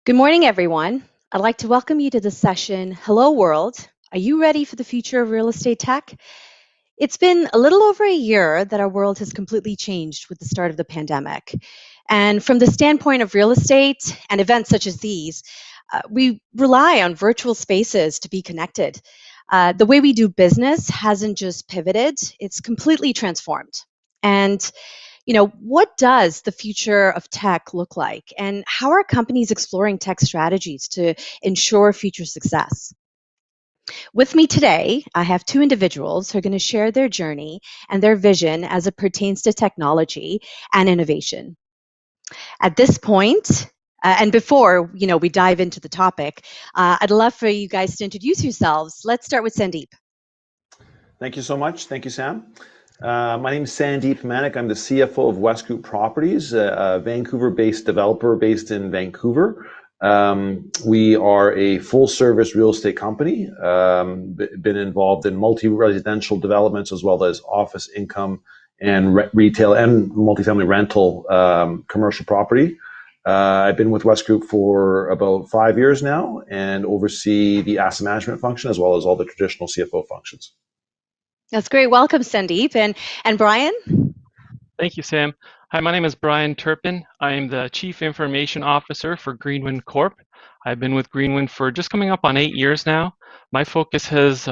Good morning, everyone. I'd like to welcome you to the session, Hello World. Are you ready for the future of real estate tech? It's been a little over a year that our world has completely changed with the start of the pandemic. And from the standpoint of real estate and events such as these, we rely on virtual spaces to be connected. The way we do business hasn't just pivoted, it's completely transformed. And what does the future of tech look like? And how are companies exploring tech strategies to ensure future success? With me today, I have two individuals who are going to share their journey and their vision as it pertains to technology and innovation. At this point, and before we dive into the topic, I'd love for you guys to introduce yourselves. Let's start with Sandeep. Thank you so much. Thank you, Sam. My name is Sandeep Manik. I'm the CFO of West Group Properties, a Vancouver-based developer based in Vancouver. We are a full-service real estate company, been involved in multi-residential developments as well as office income and retail and multifamily rental commercial property. I've been with West Group for about 5 years now and oversee the asset management function as well as all the traditional CFO functions. That's great. Welcome, Sandeep. And Brian? Thank you, Sam. Hi, my name is Brian Turpin. I am the Chief Information Officer for Greenwind Corp. I've been with Greenwind for just coming up on 8 years now. My focus has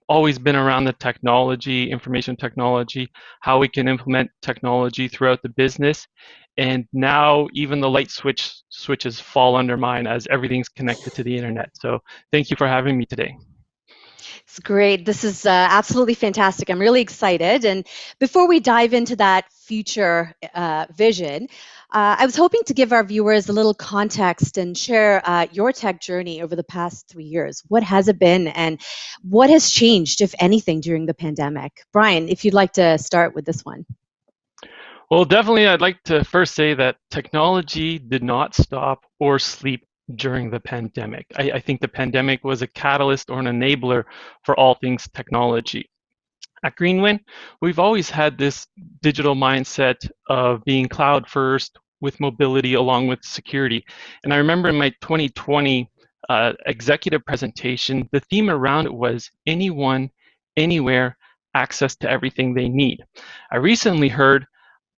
always been around the technology, information technology, how we can implement technology throughout the business. And now even the light switches fall under mine as everything's connected to the internet. So thank you for having me today. It's great. This is absolutely fantastic. I'm really excited. And before we dive into that future vision, I was hoping to give our viewers a little context and share your tech journey over the past 3 years. What has it been and what has changed, if anything, during the pandemic? Brian, if you'd like to start with this one. Well, definitely, I'd like to first say that technology did not stop or sleep during the pandemic. I think the pandemic was a catalyst or an enabler for all things technology. At Greenwind, we've always had this digital mindset of being cloud first with mobility along with security. And I remember in my 2020 executive presentation, the theme around it was anyone, anywhere, access to everything they need. I recently heard,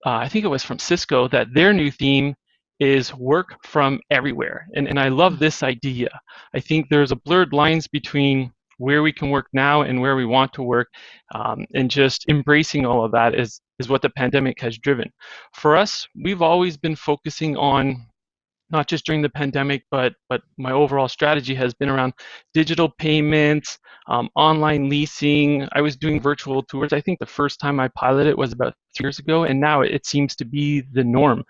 I think it was from Cisco, that their new theme is work from everywhere. And I love this idea. I think there's a blurred lines between where we can work now and where we want to work, and just embracing all of that is what the pandemic has driven. For us, we've always been focusing on, not just during the pandemic, but my overall strategy has been around digital payments, online leasing. I was doing virtual tours. I think the first time I piloted it was about 3 years ago, and now it seems to be the norm.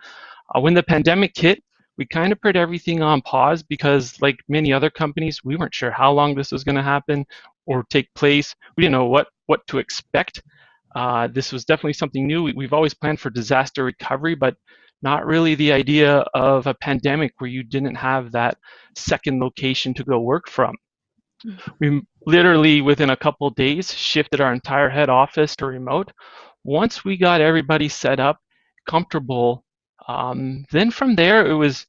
When the pandemic hit, we kind of put everything on pause because, like many other companies, we weren't sure how long this was going to happen or take place. We didn't know what to expect. This was definitely something new. We've always planned for disaster recovery, but not really the idea of a pandemic where you didn't have that second location to go work from. We literally, within a couple of days, shifted our entire head office to remote. Once we got everybody set up, comfortable, then from there, it was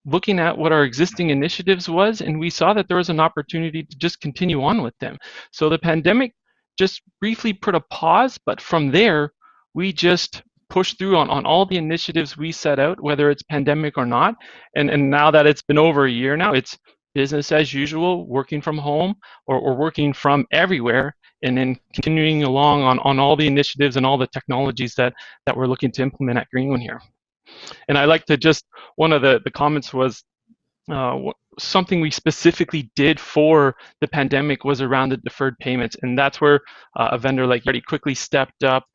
looking at what our existing initiatives was, and we saw that there was an opportunity to just continue on with them. So the pandemic just briefly put a pause, but from there, we just pushed through on all the initiatives we set out, whether it's pandemic or not. And now that it's been over a year now, it's business as usual, working from home or working from everywhere, and then continuing along on all the initiatives and all the technologies that we're looking to implement at Greenwind here. And I like to just, one of the comments was something we specifically did for the pandemic was around the deferred payments. And that's where a vendor like Yardi quickly stepped up,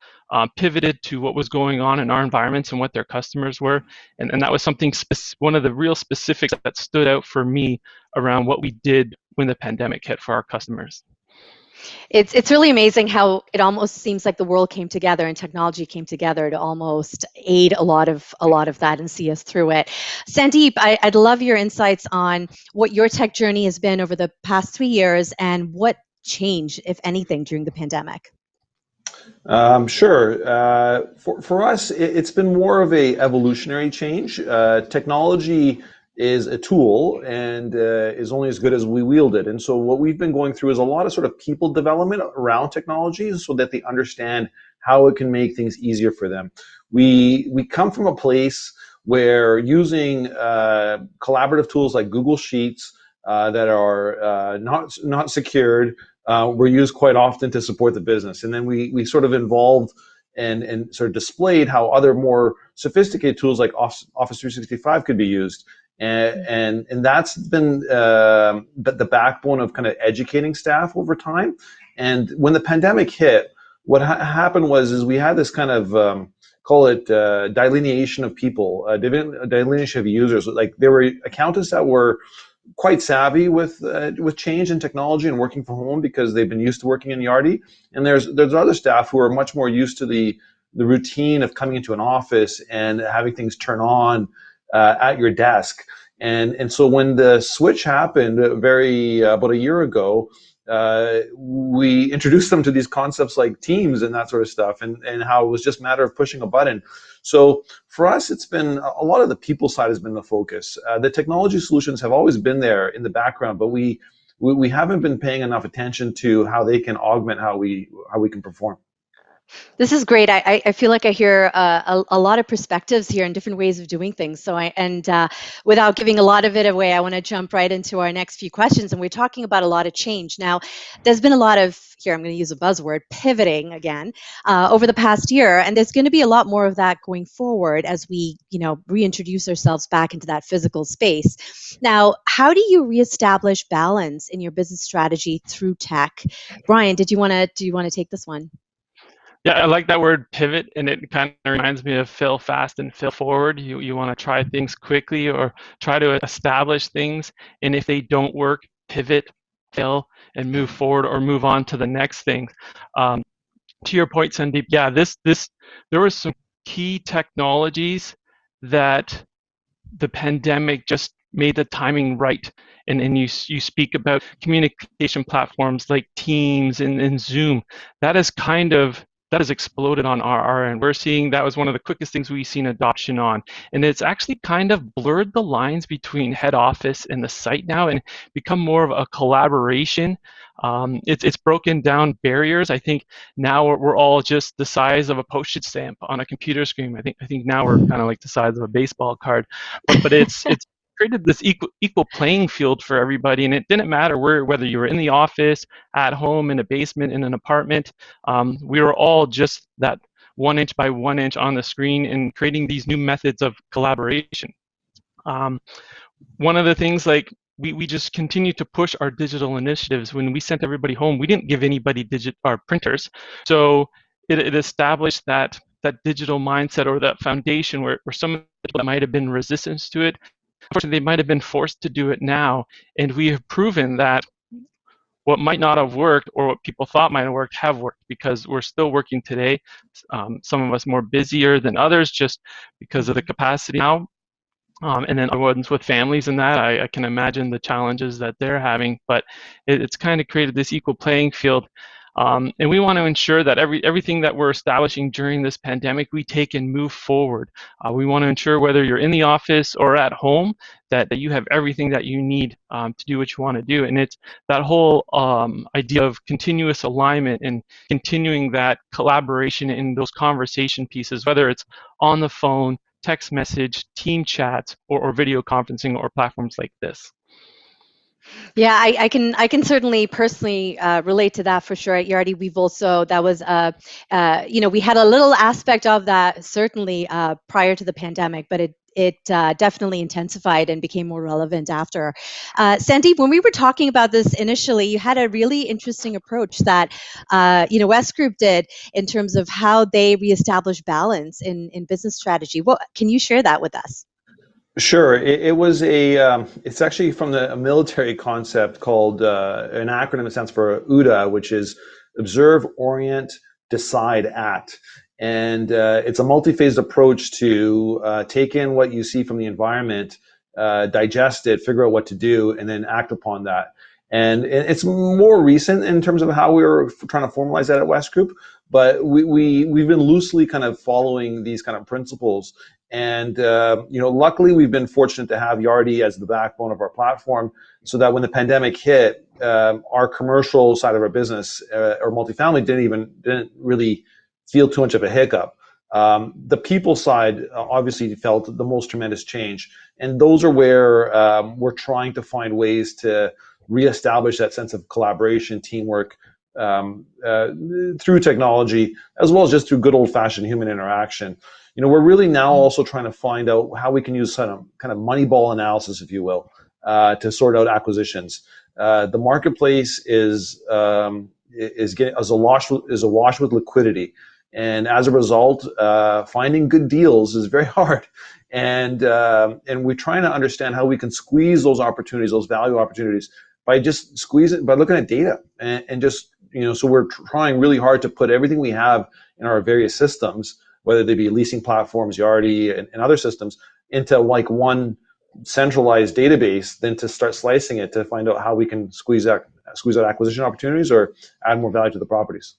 pivoted to what was going on in our environments and what their customers were. And that was something, one of the real specifics that stood out for me around what we did when the pandemic hit for our customers. It's really amazing how it almost seems like the world came together and technology came together to almost aid a lot of that and see us through it. Sandeep, I'd love your insights on what your tech journey has been over the past 3 years and what changed, if anything, during the pandemic. Sure. For us, it's been more of a evolutionary change. Technology is a tool and is only as good as we wield it. And so what we've been going through is a lot of sort of people development around technology so that they understand how it can make things easier for them. We come from a place where using collaborative tools like Google Sheets that are not secured were used quite often to support the business. And then we sort of involved and sort of displayed how other more sophisticated tools like Office 365 could be used. And that's been the backbone of kind of educating staff over time. And when the pandemic hit, what happened is we had this kind of call it delineation of people, delineation of users. Like there were accountants that were quite savvy with change and technology and working from home because they've been used to working in Yardi. And there's other staff who are much more used to the routine of coming into an office and having things turn on at your desk. And so when the switch happened about a year ago, we introduced them to these concepts like Teams and that sort of stuff, and how it was just a matter of pushing a button. So for us, it's been a lot of the people side has been the focus. The technology solutions have always been there in the background, but we haven't been paying enough attention to how they can augment how we can perform. This is great. I feel like I hear a lot of perspectives here and different ways of doing things. So without giving a lot of it away, I want to jump right into our next few questions. And we're talking about a lot of change. Now, there's been a lot of, here I'm going to use a buzzword, pivoting again, over the past year. And there's going to be a lot more of that going forward as we, reintroduce ourselves back into that physical space. Now, how do you reestablish balance in your business strategy through tech? Brian, do you want to take this one? Yeah, I like that word pivot, and it kind of reminds me of fail fast and fail forward. You want to try things quickly or try to establish things, and if they don't work, pivot, fail, and move forward or move on to the next thing. To your point, Sandeep, yeah, there were some key technologies that the pandemic just made the timing right. And you speak about communication platforms like Teams and Zoom. That has exploded on our end. We're seeing that was one of the quickest things we've seen adoption on. And it's actually kind of blurred the lines between head office and the site now and become more of a collaboration. It's broken down barriers. I think now we're all just the size of a postage stamp on a computer screen. I think now we're kind of like the size of a baseball card. But it's created this equal playing field for everybody, and it didn't matter whether you were in the office, at home, in a basement, in an apartment. We were all just that 1 inch by 1 inch on the screen and creating these new methods of collaboration. One of the things, like, we just continue to push our digital initiatives. When we sent everybody home, we didn't give anybody printers, so it established that digital mindset or that foundation where some people that might have been resistant to it, unfortunately, they might have been forced to do it now. And we have proven that what might not have worked or what people thought might have worked because we're still working today. Some of us more busier than others just because of the capacity now. And then other ones with families and that, I can imagine the challenges that they're having. But it's kind of created this equal playing field. And we want to ensure that everything that we're establishing during this pandemic, we take and move forward. We want to ensure whether you're in the office or at home, that you have everything that you need to do what you want to do. And it's that whole idea of continuous alignment and continuing that collaboration in those conversation pieces, whether it's on the phone, text message, team chats, or video conferencing or platforms like this. Yeah, I can certainly personally relate to that for sure. At Yardi, we've also, that was we had a little aspect of that certainly prior to the pandemic, but it definitely intensified and became more relevant after. Sandeep, when we were talking about this initially, you had a really interesting approach that West Group did in terms of how they reestablish balance in business strategy. What can you share that with us? Sure. It was it's actually from a military concept called, an acronym that stands for OODA, which is Observe, Orient, Decide, Act. And it's a multi-phased approach to take in what you see from the environment, digest it, figure out what to do, and then act upon that. And it's more recent in terms of how we were trying to formalize that at West Group. but we've been loosely kind of following these kind of principles. And luckily, we've been fortunate to have Yardi as the backbone of our platform, so that when the pandemic hit, our commercial side of our business, or multifamily, didn't really feel too much of a hiccup. The people side obviously felt the most tremendous change, and those are where we're trying to find ways to reestablish that sense of collaboration, teamwork, through technology, as well as just through good old-fashioned human interaction. We're really now also trying to find out how we can use kind of Moneyball analysis, if you will, to sort out acquisitions. The marketplace is awash with liquidity, and as a result, finding good deals is very hard. And we're trying to understand how we can squeeze those opportunities, those value opportunities, by looking at data, and just so we're trying really hard to put everything we have in our various systems, whether they be leasing platforms, Yardi, and other systems, into like one centralized database, then to start slicing it to find out how we can squeeze out acquisition opportunities or add more value to the properties.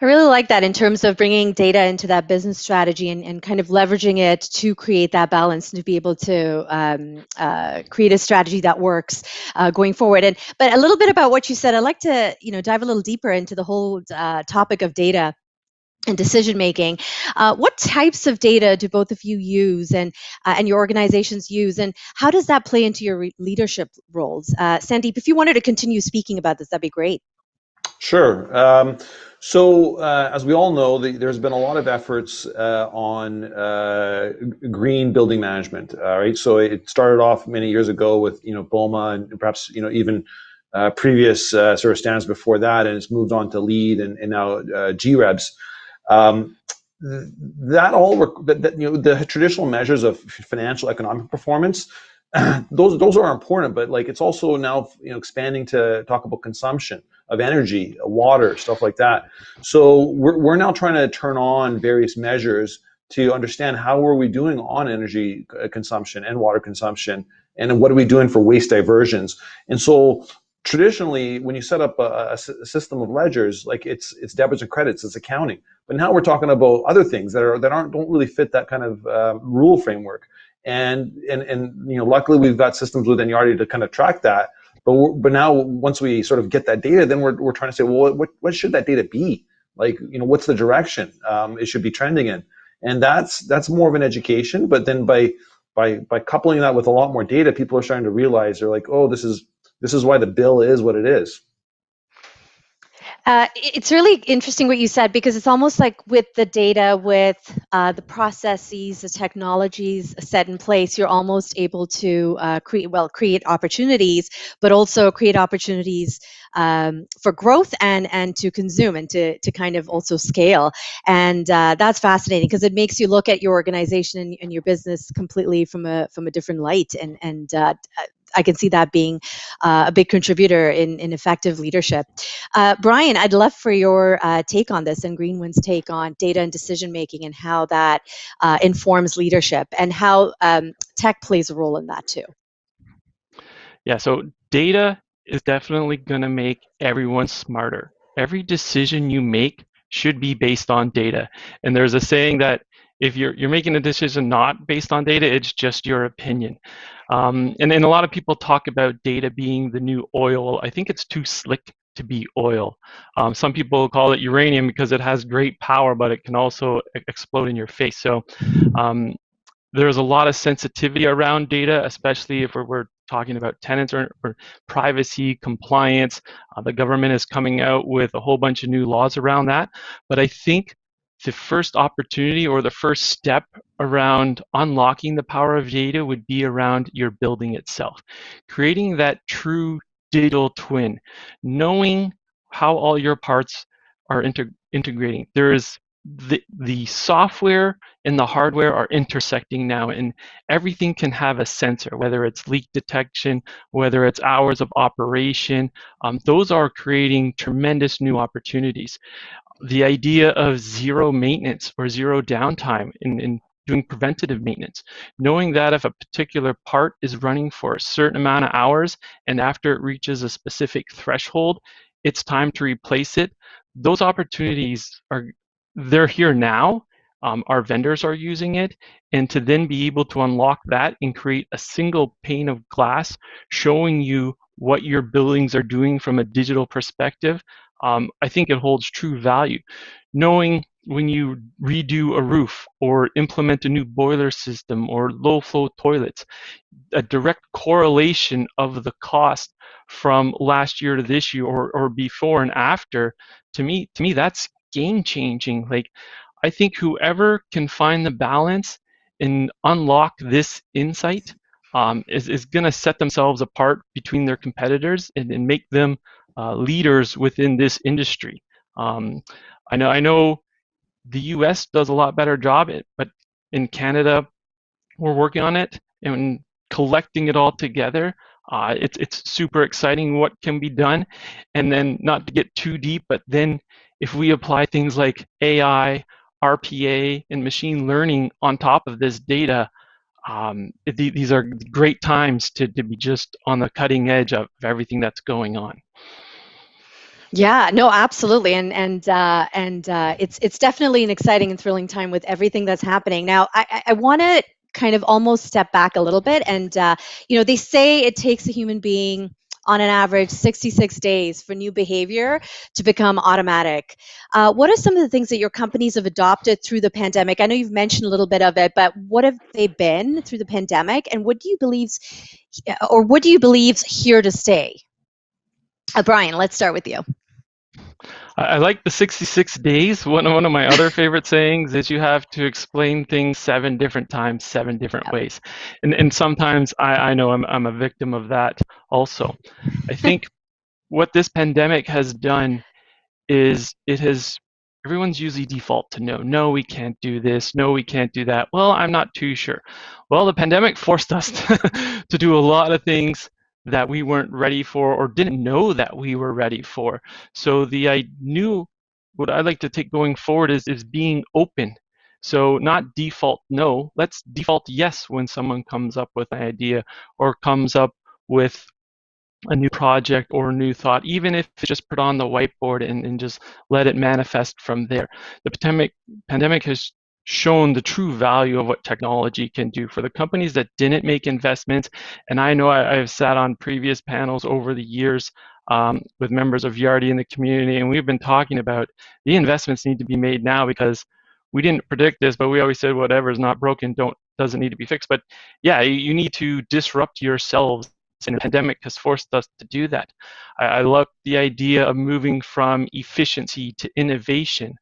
I really like that in terms of bringing data into that business strategy and kind of leveraging it to create that balance and to be able to create a strategy that works going forward. But a little bit about what you said, I'd like to dive a little deeper into the whole topic of data and decision making. What types of data do both of you use and your organizations use, and how does that play into your leadership roles? Sandeep, if you wanted to continue speaking about this, that'd be great. Sure. So as we all know, there's been a lot of efforts on green building management. Right. So it started off many years ago with BOMA, and perhaps even previous sort of standards before that, and it's moved on to LEED and now GREBS. The traditional measures of financial economic performance, those are important, but like it's also now expanding to talk about consumption of energy, water, stuff like that. So we're now trying to turn on various measures to understand how are we doing on energy consumption and water consumption, and what are we doing for waste diversions. And so traditionally, when you set up a system of ledgers, like it's debits and credits, it's accounting. But now we're talking about other things that don't really fit that kind of rule framework. And luckily we've got systems within Yardi to kind of track that. But now once we sort of get that data, then we're trying to say, well, what should that data be? Like, what's the direction it should be trending in? And that's more of an education. But then by coupling that with a lot more data, people are starting to realize, they're like, oh, this is why the bill is what it is. It's really interesting what you said, because it's almost like with the data, with the processes, the technologies set in place, you're almost able to create opportunities, but also create opportunities for growth and to consume and to kind of also scale. And that's fascinating, because it makes you look at your organization and your business completely from a different light. And I can see that being a big contributor in effective leadership. Brian, I'd love for your take on this, and Greenwind's take on data and decision making, and how that informs leadership, and how tech plays a role in that too. Yeah, so data is definitely going to make everyone smarter. Every decision you make should be based on data. And there's a saying that if you're making a decision not based on data, it's just your opinion. And a lot of people talk about data being the new oil. I think it's too slick to be oil. Some people call it uranium because it has great power, but it can also explode in your face. So there's a lot of sensitivity around data, especially if we're talking about tenants or privacy, compliance. The government is coming out with a whole bunch of new laws around that. But I think the first opportunity, or the first step around unlocking the power of data, would be around your building itself. Creating that true digital twin, knowing how all your parts are integrating. There is the software and the hardware are intersecting now, and everything can have a sensor, whether it's leak detection, whether it's hours of operation. Those are creating tremendous new opportunities. The idea of zero maintenance or zero downtime in doing preventative maintenance, knowing that if a particular part is running for a certain amount of hours and after it reaches a specific threshold, it's time to replace it. those opportunities they're here now. Our vendors are using it, and to then be able to unlock that and create a single pane of glass showing you what your buildings are doing from a digital perspective, I think it holds true value. Knowing when you redo a roof or implement a new boiler system or low flow toilets, a direct correlation of the cost from last year to this year, or before and after, to me that's game changing. Like, I think whoever can find the balance and unlock this insight is going to set themselves apart between their competitors, and make them leaders within this industry. Um, I know the U.S. does a lot better job, but in Canada we're working on it and collecting it all together. It's super exciting what can be done, and then not to get too deep, but then if we apply things like AI, RPA, and machine learning on top of this data, these are great times to be just on the cutting edge of everything that's going on. Yeah, no, absolutely, and it's definitely an exciting and thrilling time with everything that's happening. Now, I want to kind of almost step back a little bit, and they say it takes a human being on an average 66 days for new behavior to become automatic. What are some of the things that your companies have adopted through the pandemic? I know you've mentioned a little bit of it, but what have they been through the pandemic, and what do you believe's here to stay? Brian, let's start with you. I like the 66 days. One of my other favorite sayings is you have to explain things 7 different times, 7 different ways. And sometimes I know I'm a victim of that also. I think what this pandemic has done is everyone's usually default to no. No, we can't do this. No, we can't do that. Well, I'm not too sure. Well, the pandemic forced us to do a lot of things that we weren't ready for or didn't know that we were ready for. So I knew what I like to take going forward is being open. So not default no, let's default yes when someone comes up with an idea or comes up with a new project or a new thought, even if it's just put on the whiteboard and just let it manifest from there. The pandemic has shown the true value of what technology can do for the companies that didn't make investments. And I know I've sat on previous panels over the years with members of Yardi in the community, and we've been talking about the investments need to be made now, because we didn't predict this, but we always said whatever is not broken doesn't need to be fixed. But yeah, you need to disrupt yourselves, and the pandemic has forced us to do that. I love the idea of moving from efficiency to innovation.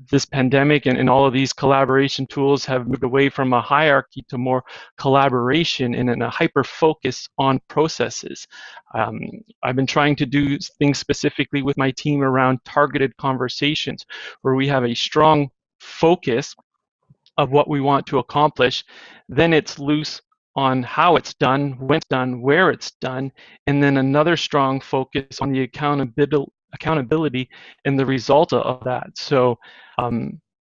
This pandemic and all of these collaboration tools have moved away from a hierarchy to more collaboration and a hyper focus on processes. I've been trying to do things specifically with my team around targeted conversations, where we have a strong focus of what we want to accomplish. Then it's loose on how it's done, when it's done, where it's done, and then another strong focus on the accountability and the result of that. So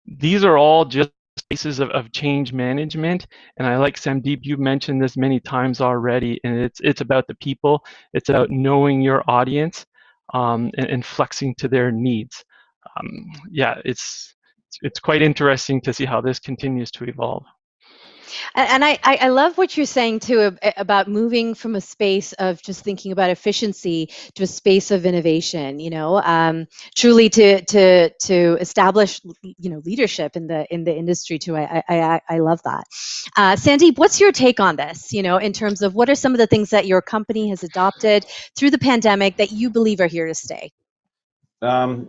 these are all just pieces of change management. And I like Sandeep, you mentioned this many times already, and it's about the people. It's about knowing your audience and flexing to their needs. Yeah, it's quite interesting to see how this continues to evolve. And I love what you're saying too about moving from a space of just thinking about efficiency to a space of innovation. Truly to establish leadership in the industry too. I love that. Sandeep, what's your take on this? In terms of what are some of the things that your company has adopted through the pandemic that you believe are here to stay? I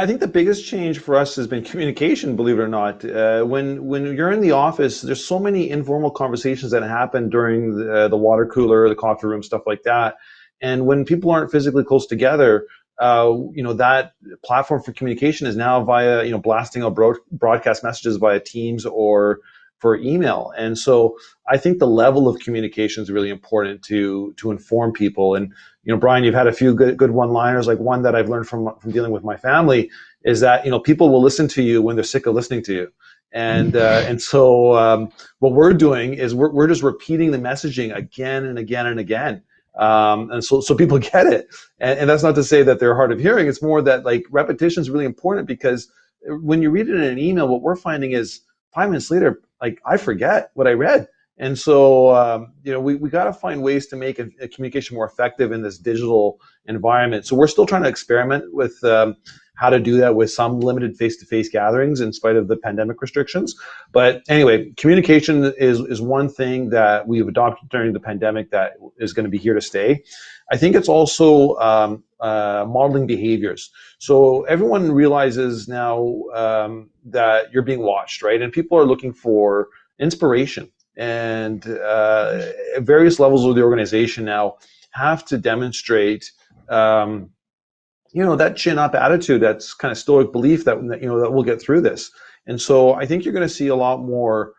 think the biggest change for us has been communication, believe it or not. When you're in the office, there's so many informal conversations that happen during the water cooler, the coffee room, stuff like that. And when people aren't physically close together, that platform for communication is now via, blasting out broadcast messages via Teams or for email. And so I think the level of communication is really important to inform people. And Brian, you've had a few good one-liners. Like one that I've learned from dealing with my family is that people will listen to you when they're sick of listening to you. And so what we're doing is we're just repeating the messaging again and again and again. And so people get it. And that's not to say that they're hard of hearing. It's more that like repetition is really important, because when you read it in an email, what we're finding is 5 minutes later, like I forget what I read. And so, we got to find ways to make a communication more effective in this digital environment. So we're still trying to experiment with how to do that with some limited face-to-face gatherings in spite of the pandemic restrictions. But anyway, communication is one thing that we've adopted during the pandemic that is going to be here to stay. I think it's also modeling behaviors. So everyone realizes now that you're being watched, right? And people are looking for inspiration. And various levels of the organization now have to demonstrate that chin up attitude, that's kind of stoic belief that that we'll get through this. And so I think you're going to see a lot more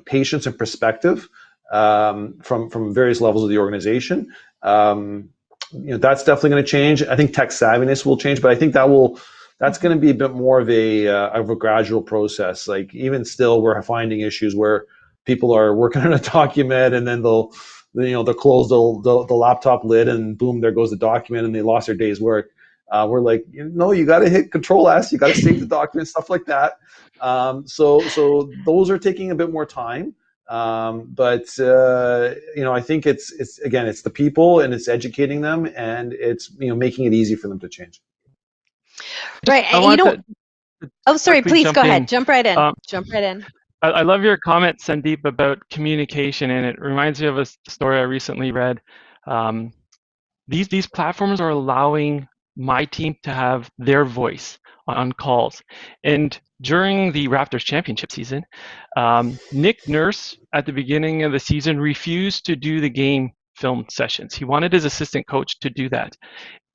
patience and perspective from various levels of the organization. That's definitely going to change. I think tech savviness will change, but I think that's going to be a bit more of a gradual process. Like even still, we're finding issues where people are working on a document and then they'll close the laptop lid and boom, there goes the document and they lost their day's work. We're like, you got to hit Control S, you got to save the document, stuff like that. So those are taking a bit more time. But I think it's again, it's the people and it's educating them and it's making it easy for them to change. Right. I want to Oh, sorry. Please go ahead. in. Jump right in. Jump right in. I love your comment, Sandeep, about communication, and it reminds me of a story I recently read. These platforms are allowing my team to have their voice on calls. And during the Raptors championship season, Nick Nurse at the beginning of the season refused to do the game film sessions. He wanted his assistant coach to do that.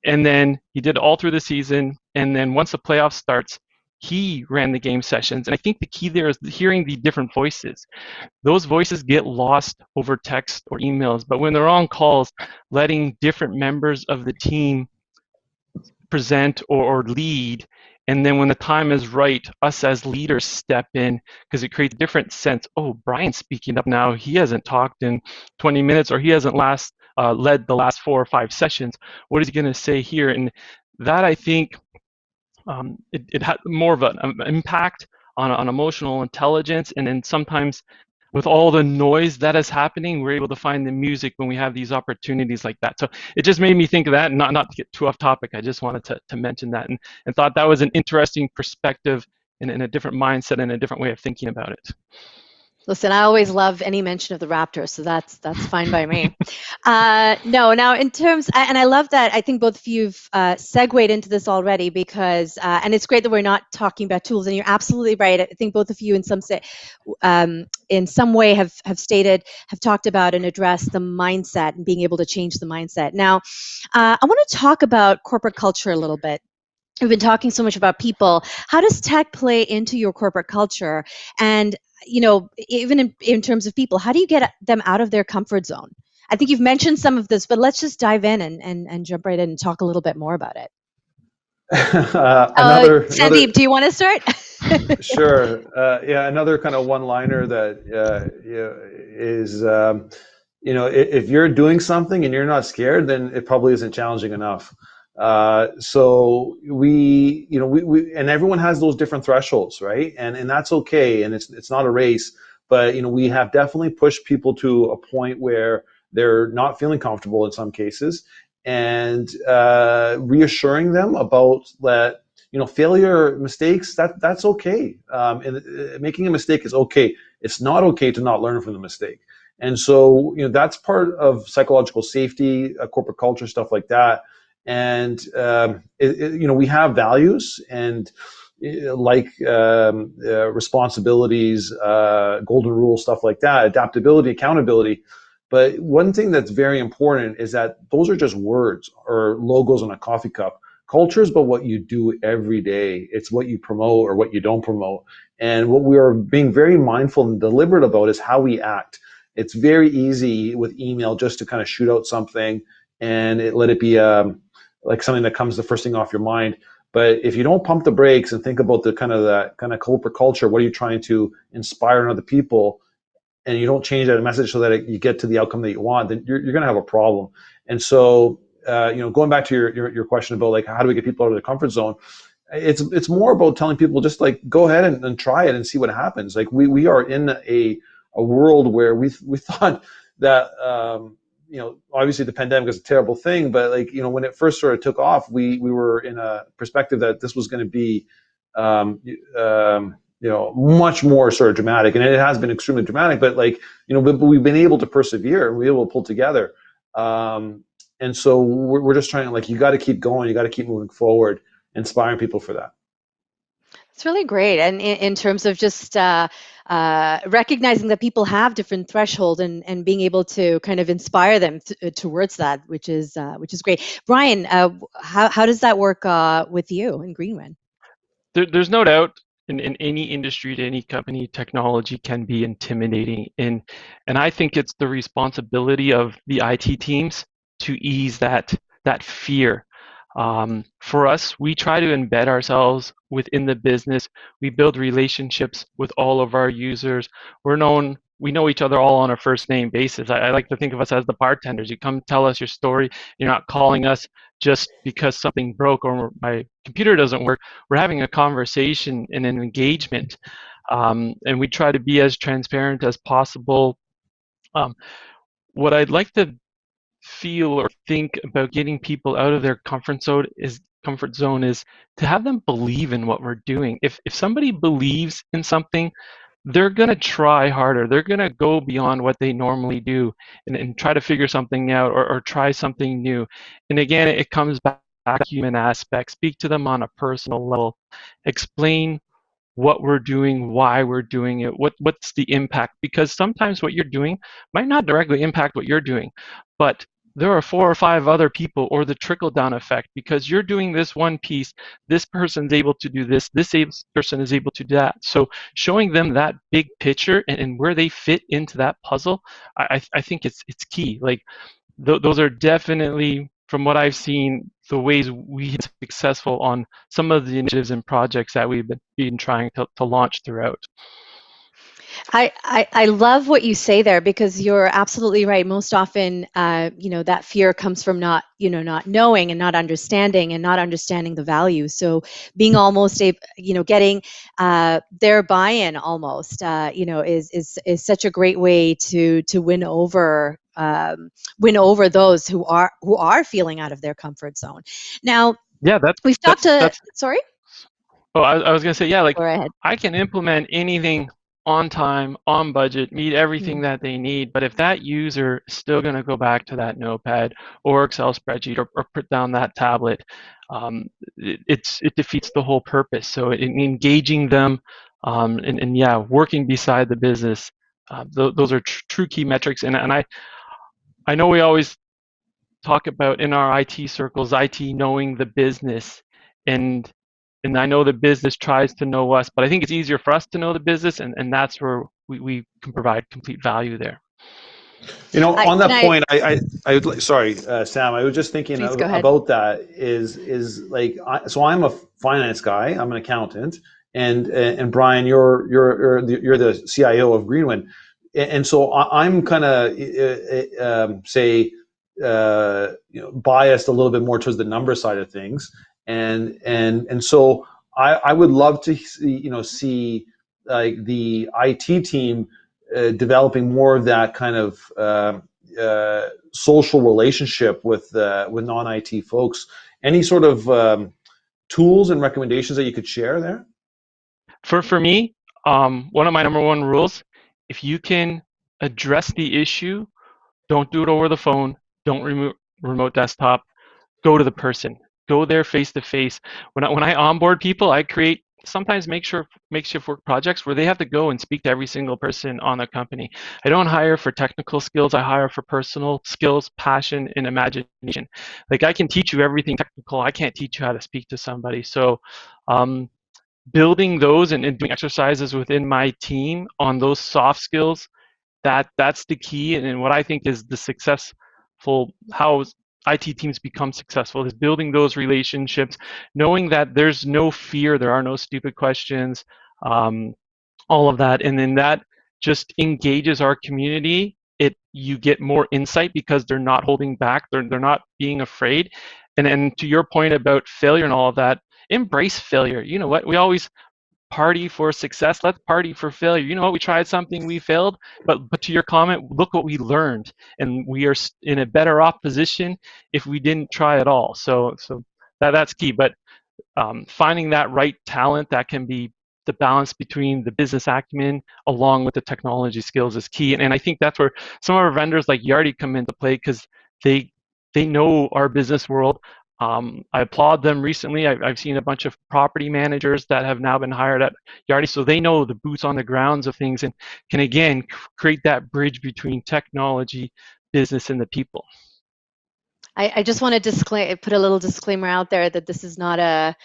And then he did all through the season. And then once the playoff starts, he ran the game sessions. And I think the key there is hearing the different voices. Those voices get lost over text or emails, but when they're on calls, letting different members of the team present or lead, and then when the time is right, us as leaders step in, because it creates a different sense. Oh, Brian's speaking up now. He hasn't talked in 20 minutes, or he hasn't led the last 4 or 5 sessions. What is he going to say here? And that, I think, it had more of an impact on emotional intelligence. And then sometimes with all the noise that is happening, we're able to find the music when we have these opportunities like that. So it just made me think of that, and not to get too off topic. I just wanted to mention that and thought that was an interesting perspective and a different mindset and a different way of thinking about it. Listen, I always love any mention of the Raptors, so that's fine by me. Now in terms, and I love that. I think both of you've segued into this already because, and it's great that we're not talking about tools. And you're absolutely right. I think both of you, in some way, have talked about and addressed the mindset and being able to change the mindset. Now, I want to talk about corporate culture a little bit. We've been talking so much about people. How does tech play into your corporate culture? And even in terms of people, how do you get them out of their comfort zone? I think you've mentioned some of this, but let's just dive in and jump right in and talk a little bit more about it. Sandeep, do you want to start? Sure. Another kind of one-liner that is, if you're doing something and you're not scared, then it probably isn't challenging enough. So we and everyone has those different thresholds, right? And that's okay. And it's not a race, but we have definitely pushed people to a point where they're not feeling comfortable in some cases, and reassuring them about that, failure, mistakes, that's okay. And making a mistake is okay. It's not okay to not learn from the mistake. And so, that's part of psychological safety, corporate culture, stuff like that. And we have values and responsibilities, golden rule, stuff like that, adaptability, accountability. But one thing that's very important is that those are just words or logos on a coffee cup. Culture is about what you do every day. It's what you promote or what you don't promote. And what we are being very mindful and deliberate about is how we act. It's very easy with email just to kind of shoot out something and let it be like something that comes the first thing off your mind. But if you don't pump the brakes and think about that kind of corporate culture, what are you trying to inspire in other people? and you don't change that message so that you get to the outcome that you want, then you're going to have a problem. And so, going back to your question about like how do we get people out of their comfort zone, it's more about telling people just like go ahead and try it and see what happens. Like we are in a world where we thought that obviously the pandemic is a terrible thing, but like when it first sort of took off, we were in a perspective that this was going to be much more sort of dramatic, and it has been extremely dramatic. But like but we've been able to persevere and we're able to pull together. And so we're just trying to like you got to keep going, you got to keep moving forward, inspiring people for that. It's really great, and in terms of just recognizing that people have different thresholds and being able to kind of inspire them towards that, which is great. Brian, how does that work with you in Greenwin? There's no doubt in any industry, to any company, technology can be intimidating, and I think it's the responsibility of the IT teams to ease that fear. For us, we try to embed ourselves within the business. We build relationships with all of our users. We know each other all on a first name basis. I like to think of us as the bartenders. You come tell us your story. You're not calling us just because something broke or my computer doesn't work. We're having a conversation and an engagement. And we try to be as transparent as possible. What I'd like to feel or think about getting people out of their comfort zone is to have them believe in what we're doing. If somebody believes in something, they're going to try harder. They're going to go beyond what they normally do and try to figure something out or try something new. And again, it comes back to human aspect. Speak to them on a personal level. Explain what we're doing, why we're doing it, what's the impact. Because sometimes what you're doing might not directly impact what you're doing, but there are 4 or 5 other people, or the trickle-down effect. Because you're doing this one piece, this person's able to do this person is able to do that. So showing them that big picture and where they fit into that puzzle, I think it's key. Like those are definitely, from what I've seen, the ways we are successful on some of the initiatives and projects that we've been trying to launch throughout. I love what you say there, because you're absolutely right. Most often, that fear comes from not knowing and not understanding the value. So being almost getting their buy-in almost, is such a great way to win over those who are feeling out of their comfort zone. Now, yeah, we've talked to. Sorry. Oh, I was going to say, yeah, like Go ahead. I can implement anything on time, on budget, meet everything that they need. But if that user is still going to go back to that notepad or Excel spreadsheet or put down that tablet, it defeats the whole purpose. So engaging them and yeah, working beside the business, those are true key metrics. And I know we always talk about in our IT circles, IT knowing the business, and I know the business tries to know us, but I think it's easier for us to know the business, and that's where we can provide complete value there. On that point, I would, sorry, Sam, I was just thinking about that is like, so I'm a finance guy, I'm an accountant, and Brian, you're the CIO of Greenwin, and so I'm kind of biased a little bit more towards the number side of things, and so I would love to see like the IT team developing more of that kind of social relationship with non-IT folks. Any sort of tools and recommendations that you could share there? For me, one of my number one rules: if you can address the issue, don't do it over the phone. Don't remote desktop. Go to the person. Go there face to face. When I onboard people, I create sometimes makeshift work projects where they have to go and speak to every single person on the company. I don't hire for technical skills. I hire for personal skills, passion, and imagination. Like I can teach you everything technical. I can't teach you how to speak to somebody. So building those and doing exercises within my team on those soft skills, that's the key. And what I think is the successful, how IT teams become successful, is building those relationships, knowing that there's no fear, there are no stupid questions, all of that. And then that just engages our community, you get more insight because they're not holding back, they're not being afraid. And to your point about failure and all of that, embrace failure. You know what? We always party for success. Let's party for failure. You know what? We tried something, we failed, but to your comment, look what we learned, and we are in a better off position if we didn't try at all. So that's key. But finding that right talent that can be the balance between the business acumen along with the technology skills is key. And I think that's where some of our vendors like Yardi come into play, because they know our business world. I applaud them recently. I've seen a bunch of property managers that have now been hired at Yardi, so they know the boots on the grounds of things and can again create that bridge between technology, business, and the people. I just want to put a little disclaimer out there that this is not a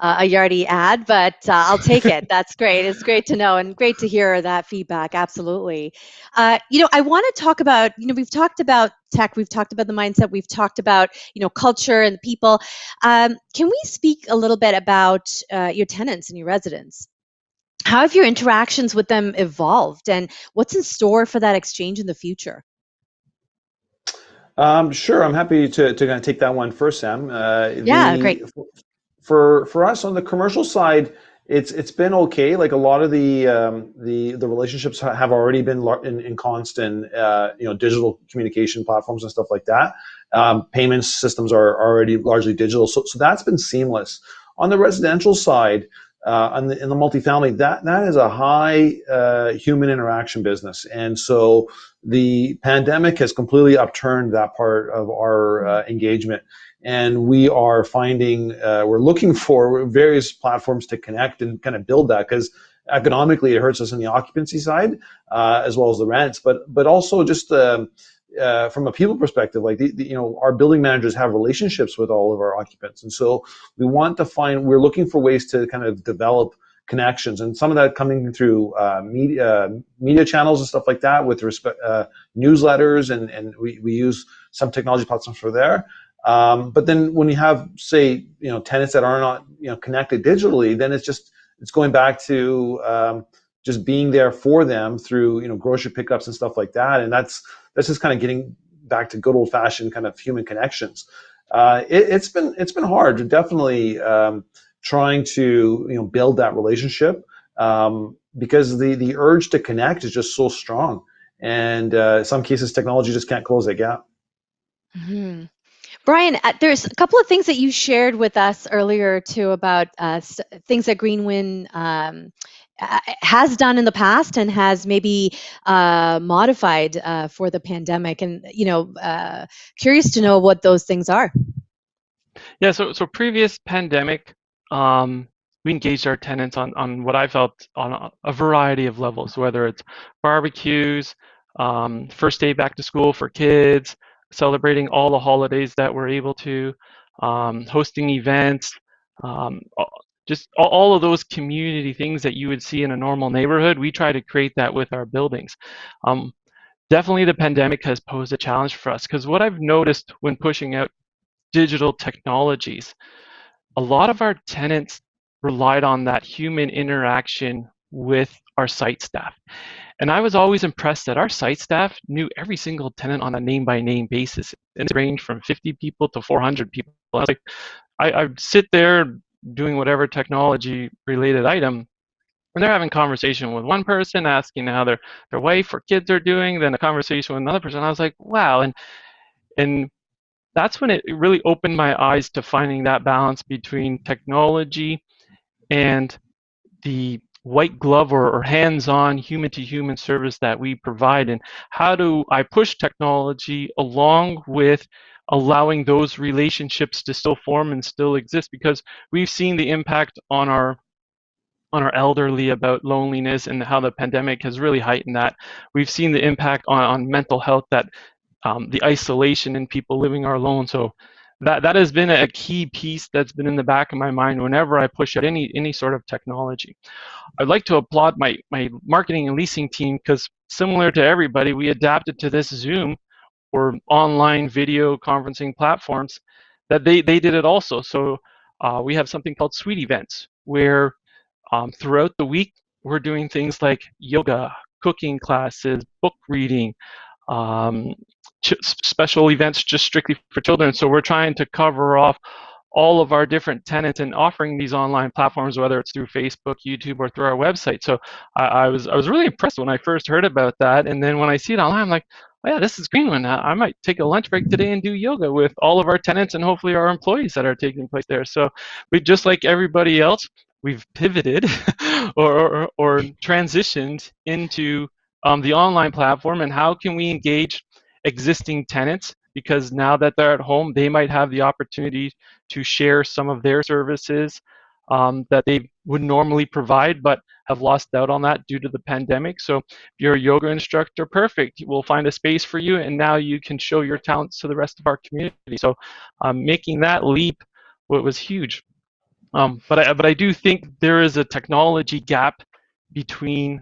Yardi ad, but I'll take it. That's great. It's great to know and great to hear that feedback. Absolutely. I want to talk about, we've talked about tech, we've talked about the mindset, we've talked about, culture and the people. Can we speak a little bit about your tenants and your residents? How have your interactions with them evolved, and what's in store for that exchange in the future? Sure, I'm happy to kind of take that one first, Sam. Yeah, great. For us on the commercial side, it's been okay. Like a lot of the relationships have already been in constant, digital communication platforms and stuff like that. Payment systems are already largely digital, so that's been seamless. On the residential side, in the multifamily, that is a high human interaction business, and so the pandemic has completely upturned that part of our engagement. And we are finding, we're looking for various platforms to connect and kind of build that, because economically it hurts us on the occupancy side as well as the rents, but also just from a people perspective, like our building managers have relationships with all of our occupants, and so we're looking for ways to kind of develop connections, and some of that coming through media channels and stuff like that, with respect newsletters, and we use some technology platforms for there. But then when you have, say, tenants that are not connected digitally, then it's going back to just being there for them through grocery pickups and stuff like that, and that's just kind of getting back to good old fashioned kind of human connections. It's been hard, definitely. Trying to build that relationship, because the urge to connect is just so strong, and in some cases technology just can't close that gap. Mm-hmm. Brian, there's a couple of things that you shared with us earlier too about things that Greenwin has done in the past and has maybe modified for the pandemic, and curious to know what those things are. Yeah, so previous pandemic, we engaged our tenants on what I felt on a variety of levels, whether it's barbecues, first day back to school for kids, celebrating all the holidays that we're able to, hosting events, just all of those community things that you would see in a normal neighborhood. We try to create that with our buildings. Definitely the pandemic has posed a challenge for us, because what I've noticed when pushing out digital technologies, a lot of our tenants relied on that human interaction with our site staff. And I was always impressed that our site staff knew every single tenant on a name-by-name basis. And it ranged from 50 people to 400 people. I was like, I'd sit there doing whatever technology-related item, and they're having conversation with one person, asking how their wife or kids are doing, then a conversation with another person. I was like, wow. And that's when it really opened my eyes to finding that balance between technology and the white glove or hands-on human-to-human service that we provide, and how do I push technology along with allowing those relationships to still form and still exist, because we've seen the impact on our elderly about loneliness, and how the pandemic has really heightened that. We've seen the impact on mental health, that the isolation and people living are alone. So that has been a key piece that's been in the back of my mind whenever I push out any sort of technology. I'd like to applaud my marketing and leasing team, because similar to everybody, we adapted to this Zoom or online video conferencing platforms, that they did it also. So we have something called Suite Events, where throughout the week we're doing things like yoga, cooking classes, book reading, um, special events just strictly for children. So we're trying to cover off all of our different tenants and offering these online platforms, whether it's through Facebook, YouTube, or through our website. So I was really impressed when I first heard about that, and then when I see it online, I'm like, oh yeah, this is green one. I might take a lunch break today and do yoga with all of our tenants and hopefully our employees that are taking place there. So we, just like everybody else, we've pivoted or transitioned into the online platform, and how can we engage existing tenants, because now that they're at home, they might have the opportunity to share some of their services that they would normally provide, but have lost out on that due to the pandemic. So if you're a yoga instructor, perfect. We'll find a space for you, and now you can show your talents to the rest of our community. So making that leap was huge. But I do think there is a technology gap between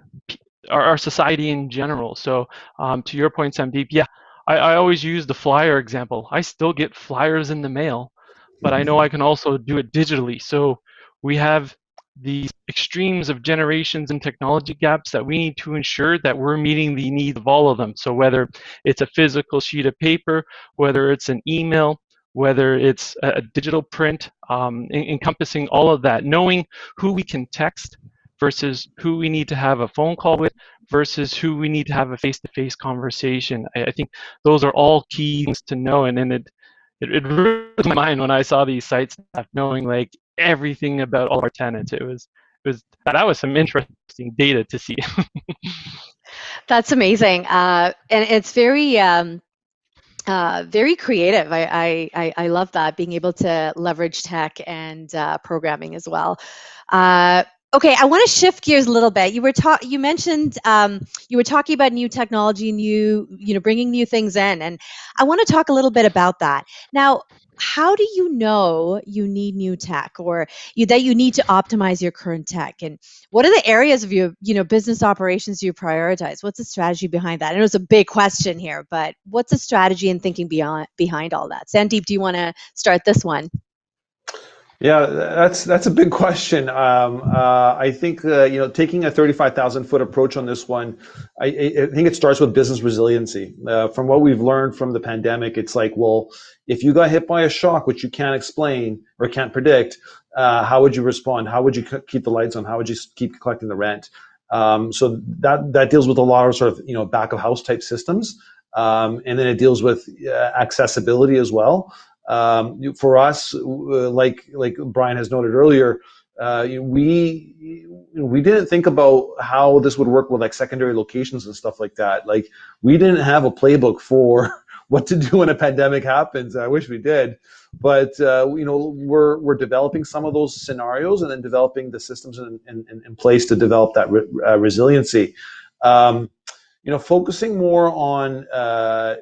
our society in general. So to your point, Sandeep, yeah, I always use the flyer example. I still get flyers in the mail, but I know I can also do it digitally. So we have these extremes of generations and technology gaps that we need to ensure that we're meeting the needs of all of them. So whether it's a physical sheet of paper, whether it's an email, whether it's a digital print, encompassing all of that, knowing who we can text versus who we need to have a phone call with versus who we need to have a face-to-face conversation. I think those are all key things to know, and then it really blew my mind when I saw these sites, knowing like everything about all of our tenants. That was some interesting data to see. That's amazing. And it's very creative. I love that, being able to leverage tech and programming as well. Okay, I want to shift gears a little bit. You mentioned you were talking about new technology and bringing new things in, and I want to talk a little bit about that. Now, how do you know you need new tech, or that you need to optimize your current tech? And what are the areas of your business operations you prioritize? What's the strategy behind that? I know it's a big question here, but what's the strategy and thinking behind all that? Sandeep, do you want to start this one? Yeah, that's a big question. I think taking a 35,000-foot approach on this one, I think it starts with business resiliency. From what we've learned from the pandemic, it's like, well, if you got hit by a shock which you can't explain or can't predict, how would you respond? How would you keep the lights on? How would you keep collecting the rent? So that deals with a lot of sort of back of house type systems, and then it deals with accessibility as well. For us, like Brian has noted earlier, we didn't think about how this would work with like secondary locations and stuff like that. Like we didn't have a playbook for what to do when a pandemic happens. I wish we did, but we're developing some of those scenarios and then developing the systems in place to develop that resiliency. Focusing more on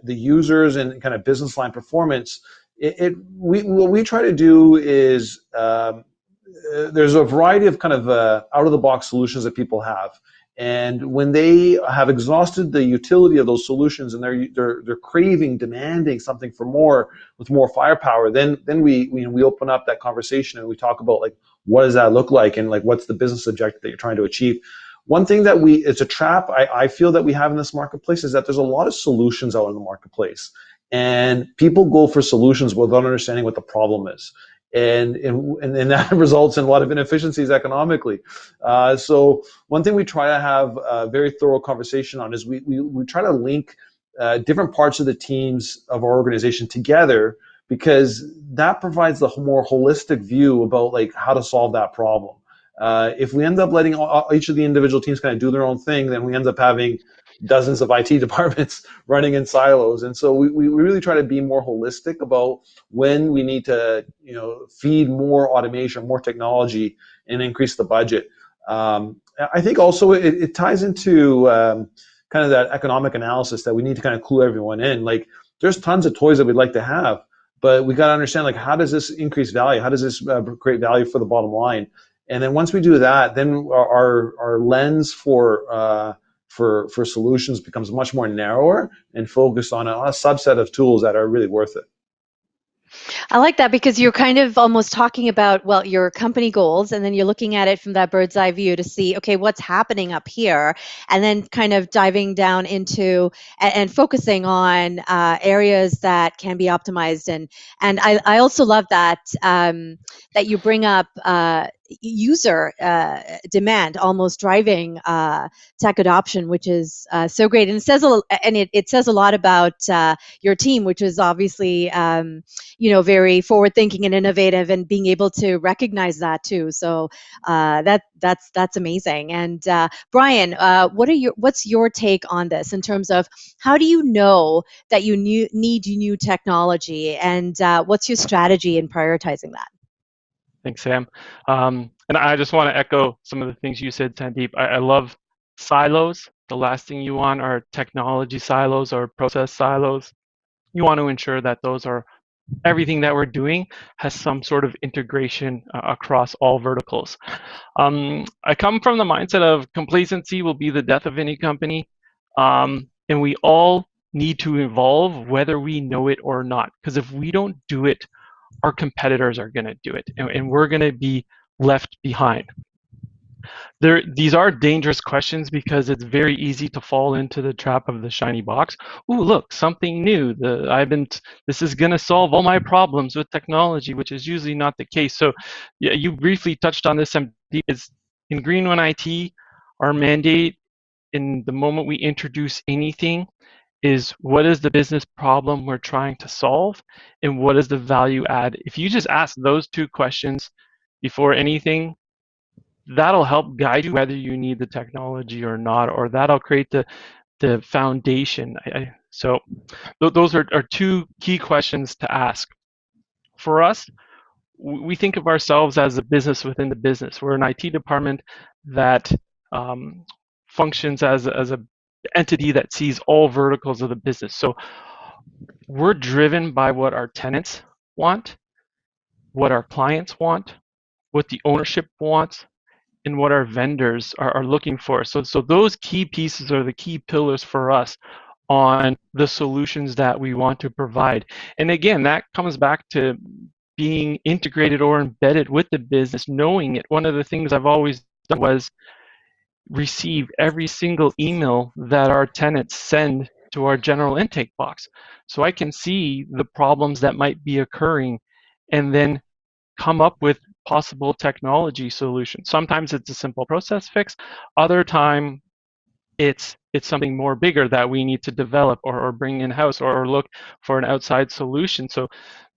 the users and kind of business line performance. What we try to do is there's a variety of kind of out of the box solutions that people have, and when they have exhausted the utility of those solutions and they're craving, demanding something for more with more firepower, then we open up that conversation and we talk about like what does that look like and like what's the business objective that you're trying to achieve. One thing that it's a trap I feel that we have in this marketplace is that there's a lot of solutions out in the marketplace. And people go for solutions without understanding what the problem is. And that results in a lot of inefficiencies economically. So one thing we try to have a very thorough conversation on is we try to link different parts of the teams of our organization together, because that provides the more holistic view about like how to solve that problem. If we end up letting each of the individual teams kind of do their own thing, then we end up having dozens of IT departments running in silos. And so we really try to be more holistic about when we need to feed more automation, more technology, and increase the budget. I think also it ties into kind of that economic analysis that we need to kind of clue everyone in. Like there's tons of toys that we'd like to have, but we got to understand like how does this increase value? How does this create value for the bottom line? And then once we do that, then our lens for solutions becomes much more narrower and focused on a subset of tools that are really worth it. I like that because you're kind of almost talking about, well, your company goals, and then you're looking at it from that bird's eye view to see, okay, what's happening up here, and then kind of diving down into and focusing on areas that can be optimized. And I also love that that you bring up user demand almost driving tech adoption, which is so great, and it says a lot about your team, which is obviously very forward thinking and innovative, and being able to recognize that too. So that's amazing. And Brian, what's your take on this in terms of how do you know that you need new technology, and what's your strategy in prioritizing that? Thanks, Sam. And I just want to echo some of the things you said, Sandeep. I love silos. The last thing you want are technology silos or process silos. You want to ensure that those are everything that we're doing has some sort of integration across all verticals. I come from the mindset of complacency will be the death of any company, and we all need to evolve whether we know it or not. Because if we don't do it, our competitors are going to do it, and we're going to be left behind. These are dangerous questions because it's very easy to fall into the trap of the shiny box. Ooh, look, something new. This is going to solve all my problems with technology, which is usually not the case. So, yeah, you briefly touched on this. Is in Green One IT, our mandate in the moment we introduce anything is what is the business problem we're trying to solve, and what is the value add. If you just ask those two questions before anything, that'll help guide you whether you need the technology or not, or that'll create the foundation. So those are two key questions to ask. For us, we think of ourselves as a business within the business. We're an IT department that functions as a entity that sees all verticals of the business. So we're driven by what our tenants want, what our clients want, what the ownership wants, and what our vendors are looking for. So those key pieces are the key pillars for us on the solutions that we want to provide. And again, that comes back to being integrated or embedded with the business, knowing it. One of the things I've always done was receive every single email that our tenants send to our general intake box, so I can see the problems that might be occurring and then come up with possible technology solutions. Sometimes it's a simple process fix. Other time it's something more bigger that we need to develop or bring in-house, or look for an outside solution. So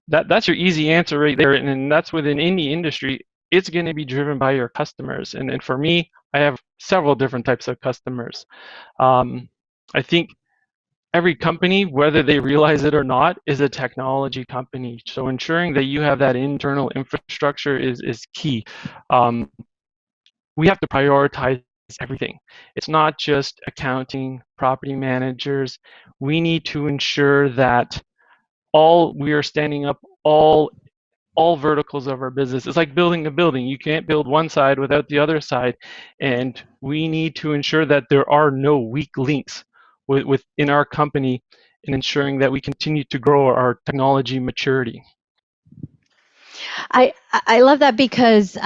that's your easy answer right there. And that's within any industry. It's going to be driven by your customers. And for me, I have several different types of customers. I think every company, whether they realize it or not, is a technology company. So ensuring that you have that internal infrastructure is key. We have to prioritize everything. It's not just accounting, property managers. We need to ensure that we are standing up all verticals of our business. It's like building a building. You can't build one side without the other side. And we need to ensure that there are no weak links within our company, in ensuring that we continue to grow our technology maturity. I love that because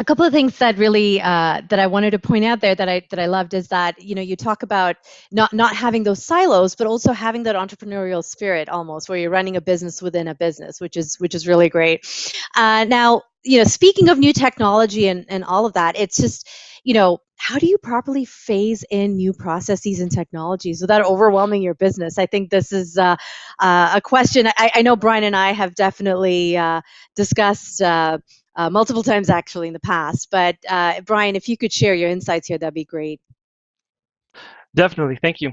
a couple of things that really that I wanted to point out there that I loved is that you talk about not having those silos, but also having that entrepreneurial spirit almost, where you're running a business within a business, which is really great. Now, speaking of new technology and all of that, it's just how do you properly phase in new processes and technologies without overwhelming your business? I think this is a question I know Brian and I have definitely discussed. Multiple times actually in the past. But Brian, if you could share your insights here, that'd be great. Definitely, thank you.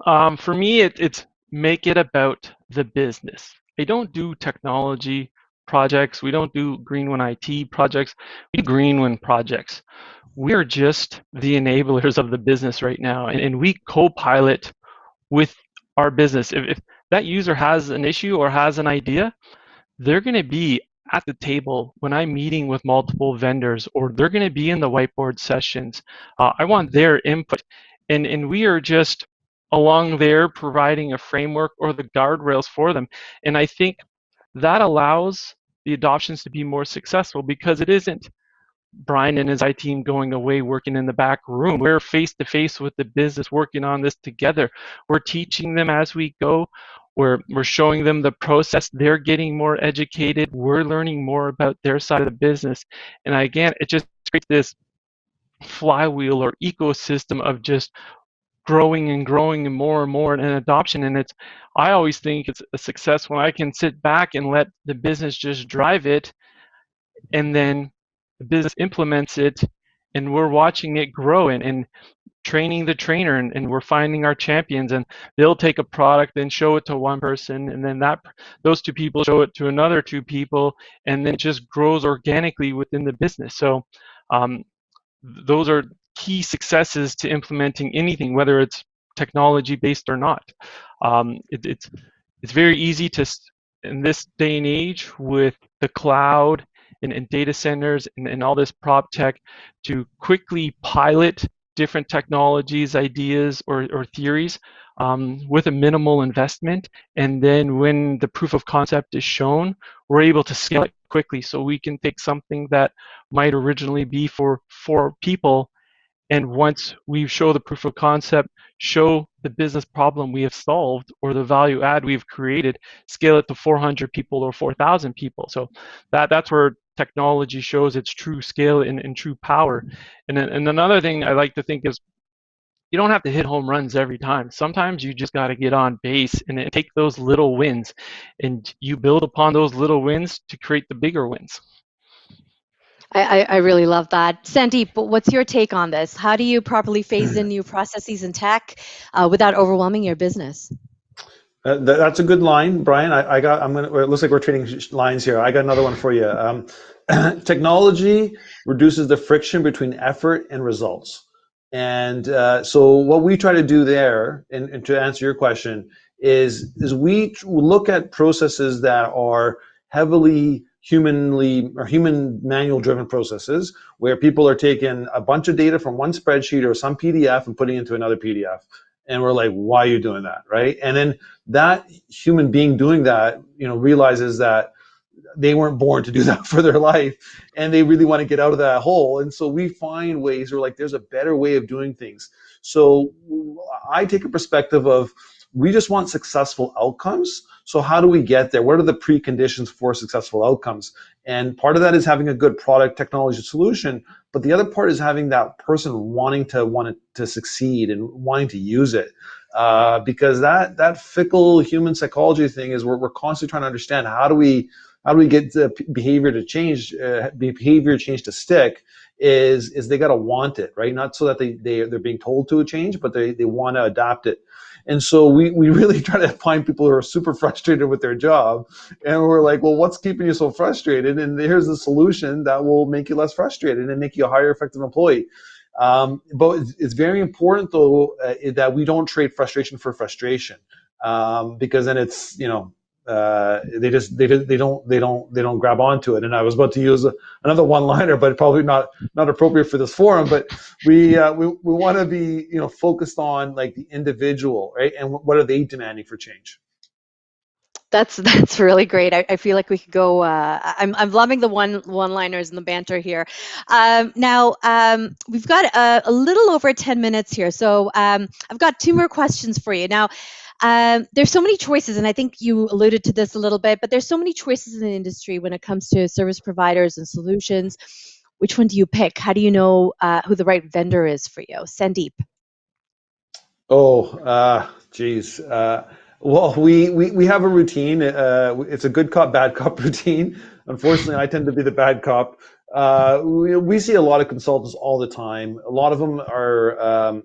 For me, it's make it about the business. I don't do technology projects. We don't do Green One IT projects. We do Green One projects. We're just the enablers of the business right now, and we co-pilot with our business. If that user has an issue or has an idea, they're going to be at the table when I'm meeting with multiple vendors, or they're going to be in the whiteboard sessions. I want their input, and we are just along there providing a framework or the guardrails for them. And I think that allows the adoptions to be more successful because it isn't Brian and his IT team going away working in the back room. We're face to face with the business working on this together. We're teaching them as we go. We're showing them the process. They're getting more educated. We're learning more about their side of the business. And again, it just creates this flywheel or ecosystem of just growing and growing and more and adoption. And I always think it's a success when I can sit back and let the business just drive it, and then the business implements it, and we're watching it grow and training the trainer, and we're finding our champions, and they'll take a product and show it to one person, and then those two people show it to another two people, and then it just grows organically within the business. So um, those are key successes to implementing anything, whether it's technology based or not. It's very easy in this day and age with the cloud and data centers and all this prop tech, to quickly pilot different technologies, ideas, or theories with a minimal investment. And then when the proof of concept is shown, we're able to scale it quickly. So we can take something that might originally be for 4 people, and once we show the proof of concept, show the business problem we have solved or the value add we've created, scale it to 400 people or 4,000 people. So that's where technology shows its true scale and true power. And another thing I like to think is, you don't have to hit home runs every time. Sometimes you just got to get on base and take those little wins, and you build upon those little wins to create the bigger wins. I really love that. Sandeep, what's your take on this? How do you properly phase in new processes and tech without overwhelming your business? That's a good line, Brian. It looks like we're trading lines here. I got another one for you. Technology reduces the friction between effort and results. And so what we try to do there, and to answer your question, is we look at processes that are heavily human manual driven processes, where people are taking a bunch of data from one spreadsheet or some PDF and putting it into another PDF. And we're like, why are you doing that, right? And then that human being doing that, realizes that they weren't born to do that for their life, and they really want to get out of that hole. And so we find ways where, like, there's a better way of doing things. So I take a perspective of, we just want successful outcomes. So how do we get there? What are the preconditions for successful outcomes? And part of that is having a good product technology solution, but the other part is having that person wanting to succeed and wanting to use it. Because that fickle human psychology thing is, we're constantly trying to understand, how do we get the behavior change to stick, is they got to want it, right? Not so that they're being told to change, but they want to adapt it. And so we really try to find people who are super frustrated with their job, and we're like, well, what's keeping you so frustrated? And here's the solution that will make you less frustrated and make you a higher effective employee. But it's very important, though, that we don't trade frustration for frustration, because then it's, they don't grab onto it. And I was about to use another one-liner, but probably not appropriate for this forum. But we want to be focused on, like, the individual, right? And what are they demanding for change? That's really great. I feel like we could go. I'm loving the one-liners and the banter here. Now we've got a little over 10 minutes here, so I've got 2 more questions for you. Now, there's so many choices, and I think you alluded to this a little bit, but there's so many choices in the industry when it comes to service providers and solutions. Which one do you pick? How do you know who the right vendor is for you? Sandeep. Geez. Well, we have a routine. It's a good cop, bad cop routine. Unfortunately, I tend to be the bad cop. We see a lot of consultants all the time. A lot of them are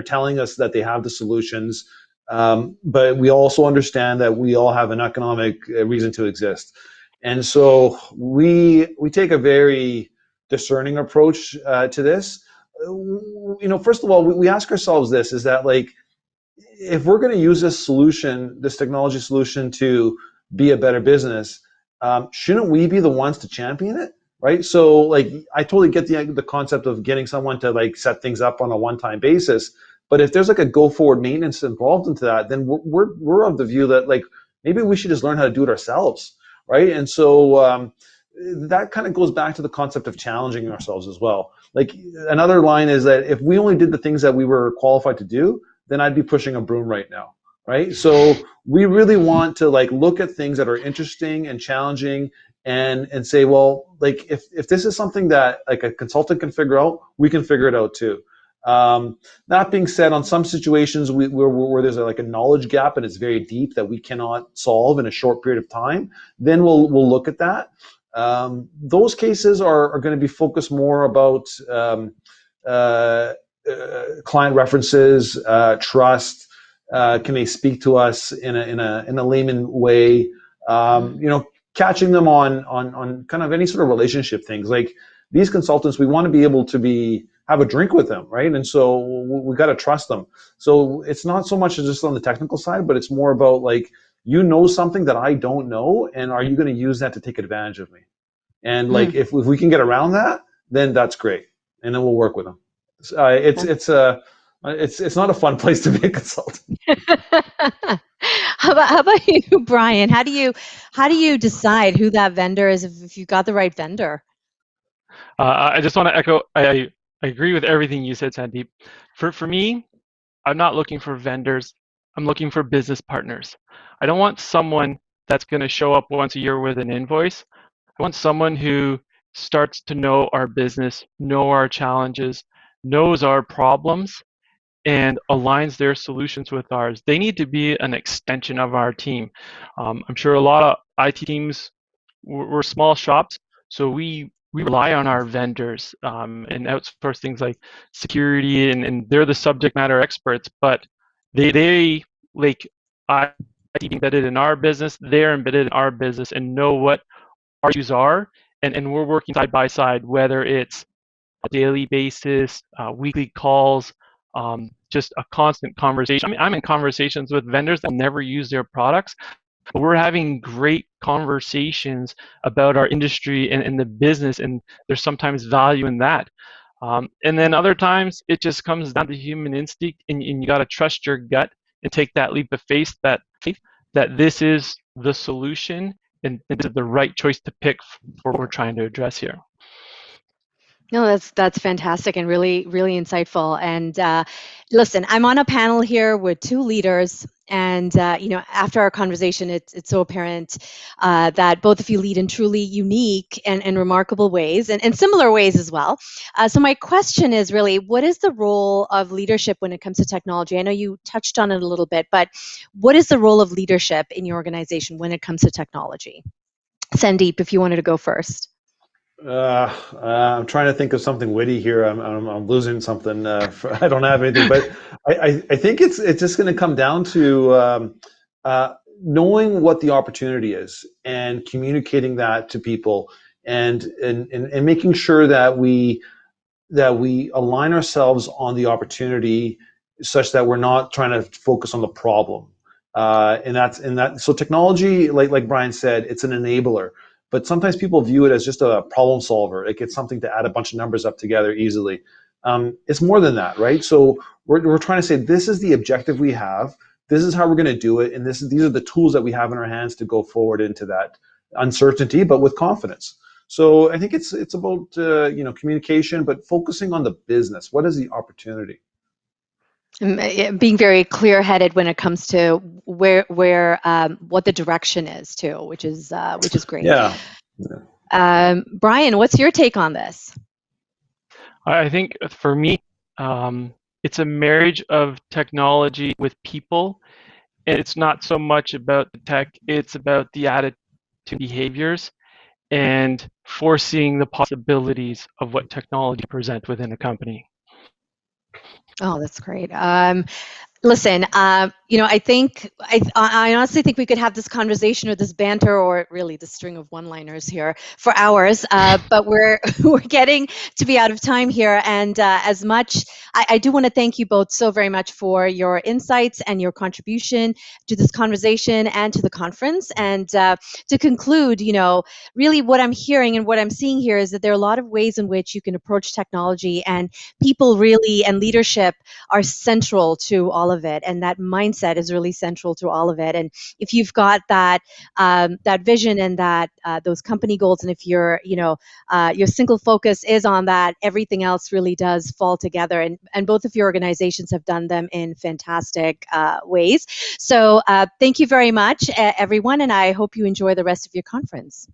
telling us that they have the solutions, but we also understand that we all have an economic reason to exist, and so we take a very discerning approach to this. First of all, we ask ourselves this: is that, like, if we're going to use this technology solution to be a better business, shouldn't we be the ones to champion it, right? So, like, I totally get the concept of getting someone to, like, set things up on a one-time basis, But if there's like a go forward maintenance involved into that, then we're of the view that like maybe we should just learn how to do it ourselves, right? And so that kind of goes back to the concept of challenging ourselves as well. Like another line is that if we only did the things that we were qualified to do, then I'd be pushing a broom right now, right? So we really want to like look at things that are interesting and challenging and say, well, like if this is something that like a consultant can figure out, we can figure it out too. That being said, on some situations where there's like a knowledge gap and it's very deep that we cannot solve in a short period of time, then we'll look at that. Those cases are going to be focused more about client references, trust. Can they speak to us in a layman way? Catching them on kind of any sort of relationship things. Like these consultants, we want to be able to have a drink with them, right? And so we got to trust them. So it's not so much just on the technical side, but it's more about like, you know something that I don't know, and are you going to use that to take advantage of me? And like if we can get around that, then that's great, and then we'll work with them. It's not a fun place to be a consultant. How about you, Brian? How do you decide who that vendor is if you've got the right vendor? I just want to echo. I agree with everything you said, Sandeep. For me, I'm not looking for vendors. I'm looking for business partners. I don't want someone that's going to show up once a year with an invoice. I want someone who starts to know our business, know our challenges, knows our problems, and aligns their solutions with ours. They need to be an extension of our team. I'm sure a lot of IT teams, we're small shops, so we rely on our vendors and outsource things like security, and they're the subject matter experts, but they like IT embedded in our business, they're embedded in our business and know what our issues are, and we're working side by side, whether it's a daily basis, weekly calls, just a constant conversation. I mean, I'm in conversations with vendors that never use their products, but we're having great conversations about our industry and the business, and there's sometimes value in that. And then other times it just comes down to human instinct, and you got to trust your gut and take that leap of faith that this is the solution and this is the right choice to pick for what we're trying to address here. No, that's fantastic and really, really insightful. And listen, I'm on a panel here with two leaders, and after our conversation, it's so apparent that both of you lead in truly unique and remarkable ways, and similar ways as well. So my question is really, what is the role of leadership when it comes to technology? I know you touched on it a little bit, but what is the role of leadership in your organization when it comes to technology? Sandeep, if you wanted to go first. I'm trying to think of something witty here. I'm losing something. I don't have anything, but I think it's just going to come down to knowing what the opportunity is and communicating that to people, and making sure that we align ourselves on the opportunity, such that we're not trying to focus on the problem. So technology, like Brian said, it's an enabler. But sometimes people view it as just a problem solver. Like it's something to add a bunch of numbers up together easily. It's more than that, right? So we're trying to say, this is the objective we have. This is how we're going to do it, and these are the tools that we have in our hands to go forward into that uncertainty, but with confidence. So I think it's about communication, but focusing on the business. What is the opportunity? Being very clear-headed when it comes to where what the direction is too, which is great. Yeah. Brian, what's your take on this? I think for me, it's a marriage of technology with people, and it's not so much about the tech; it's about the attitude, behaviors, and foreseeing the possibilities of what technology presents within a company. Oh, that's great. Listen, I think I honestly think we could have this conversation or this banter or really the string of one-liners here for hours. But we're we're getting to be out of time here, and as much I do want to thank you both so very much for your insights and your contribution to this conversation and to the conference. And to conclude, really what I'm hearing and what I'm seeing here is that there are a lot of ways in which you can approach technology, and people really and leadership are central to all of it, and that mindset is really central to all of it. And if you've got that vision and that those company goals, and if your single focus is on that, everything else really does fall together. And both of your organizations have done them in fantastic ways. So thank you very much, everyone, and I hope you enjoy the rest of your conference.